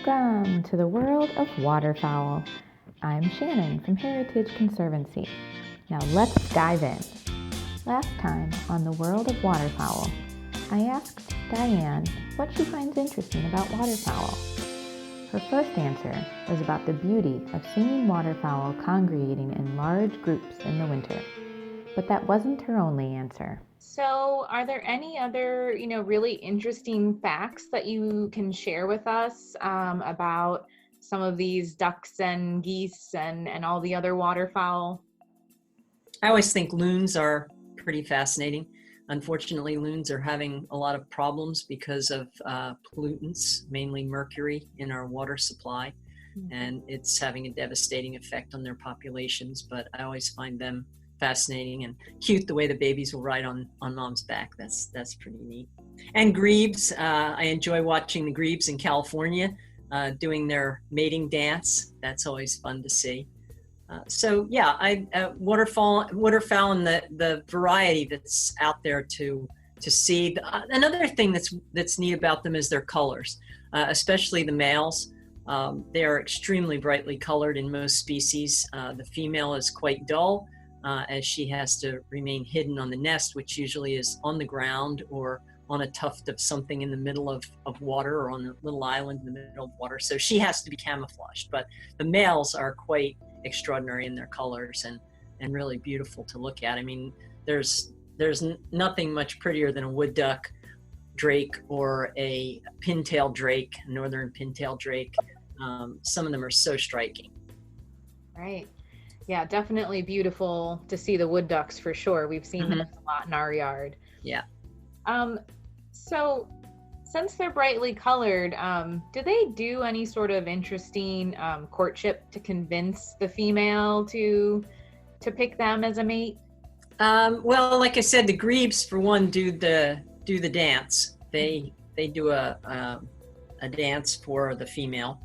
Welcome to the world of waterfowl. I'm Shannon from Heritage Conservancy. Now let's dive in. Last time on the world of waterfowl, I asked Diane what she finds interesting about waterfowl. Her first answer was about the beauty of seeing waterfowl congregating in large groups in the winter. But that wasn't her only answer. So, are there any other, really interesting facts that you can share with us about some of these ducks and geese and all the other waterfowl? I always think loons are pretty fascinating. Unfortunately, loons are having a lot of problems because of pollutants, mainly mercury in our water supply, and it's having a devastating effect on their populations. But I always find them fascinating and cute, the way the babies will ride on mom's back. That's pretty neat. And grebes, I enjoy watching the grebes in California doing their mating dance. That's always fun to see. So yeah, waterfowl and the variety that's out there to see. Another thing that's neat about them is their colors, especially the males. They are extremely brightly colored in most species. The female is quite dull, as she has to remain hidden on the nest, which usually is on the ground or on a tuft of something in the middle of water, or on a little island in the middle of water. So she has to be camouflaged. But the males are quite extraordinary in their colors and really beautiful to look at. I mean, there's nothing much prettier than a wood duck drake or a pintail drake, northern pintail drake. Some of them are so striking. Right. Yeah, definitely beautiful to see the wood ducks for sure. We've seen them a lot in our yard. Yeah. So since they're brightly colored, do they do any sort of interesting courtship to convince the female to pick them as a mate? Well, like I said, the grebes, for one, do the dance. They do a dance for the female.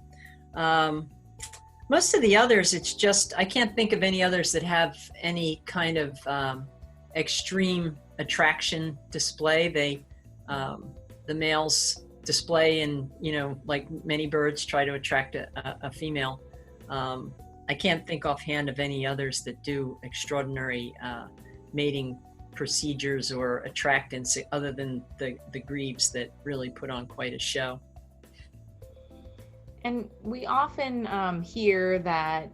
Most of the others, it's just, I can't think of any others that have any kind of extreme attraction display. The males display and, like many birds, try to attract a female. I can't think offhand of any others that do extraordinary mating procedures or attractants other than the grebes that really put on quite a show. And we often hear that,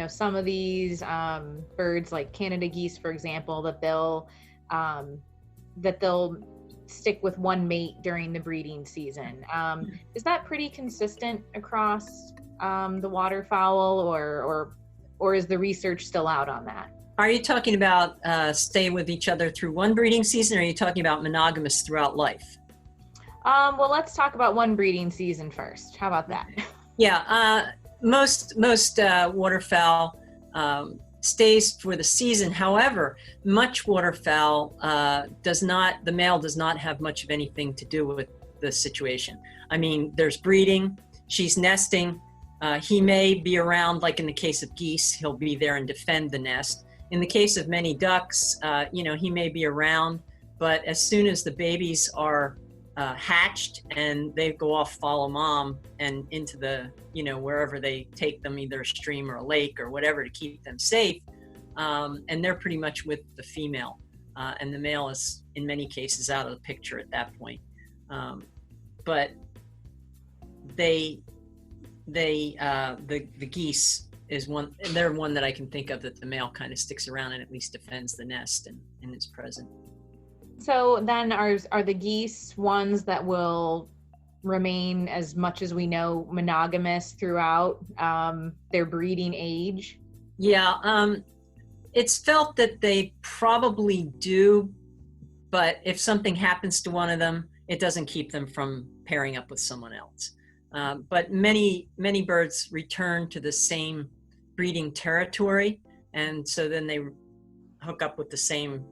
some of these birds, like Canada geese, for example, that they'll stick with one mate during the breeding season. Is that pretty consistent across the waterfowl, or is the research still out on that? Are you talking about staying with each other through one breeding season, or are you talking about monogamous throughout life? Well, let's talk about one breeding season first. How about that? Yeah, most waterfowl stays for the season. However, much waterfowl the male does not have much of anything to do with the situation. I mean, there's breeding, she's nesting, he may be around, like in the case of geese, he'll be there and defend the nest. In the case of many ducks, he may be around, but as soon as the babies are hatched and they go off, follow mom and into the, wherever they take them, either a stream or a lake or whatever, to keep them safe. And they're pretty much with the female. And the male is, in many cases, out of the picture at that point. But the geese is one, they're one that I can think of that the male kind of sticks around and at least defends the nest and is present. So then are the geese ones that will remain, as much as we know, monogamous throughout their breeding age? Yeah, it's felt that they probably do, but if something happens to one of them, it doesn't keep them from pairing up with someone else. But many birds return to the same breeding territory, and so then they hook up with the same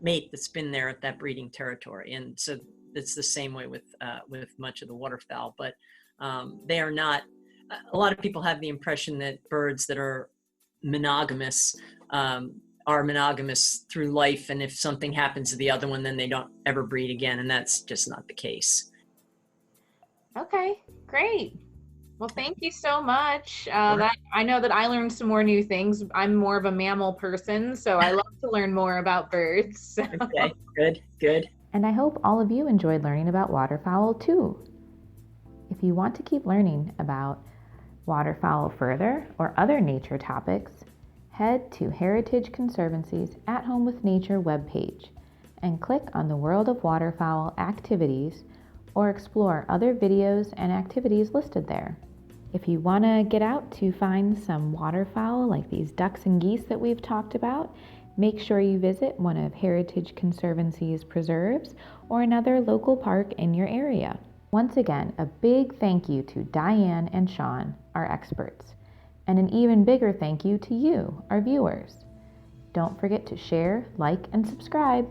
mate that's been there at that breeding territory. And so it's the same way with much of the waterfowl, but they are not. A lot of people have the impression that birds that are monogamous are monogamous through life, and if something happens to the other one, then they don't ever breed again, and that's just not the case. Okay, great. Well, thank you so much. That I know that I learned some more new things. I'm more of a mammal person, so I love to learn more about birds. Okay, good, good. And I hope all of you enjoyed learning about waterfowl too. If you want to keep learning about waterfowl further or other nature topics, head to Heritage Conservancy's At Home with Nature webpage and click on the World of Waterfowl activities or explore other videos and activities listed there. If you want to get out to find some waterfowl like these ducks and geese that we've talked about, make sure you visit one of Heritage Conservancy's preserves or another local park in your area. Once again, a big thank you to Diane and Sean, our experts, and an even bigger thank you to you, our viewers. Don't forget to share, like, and subscribe.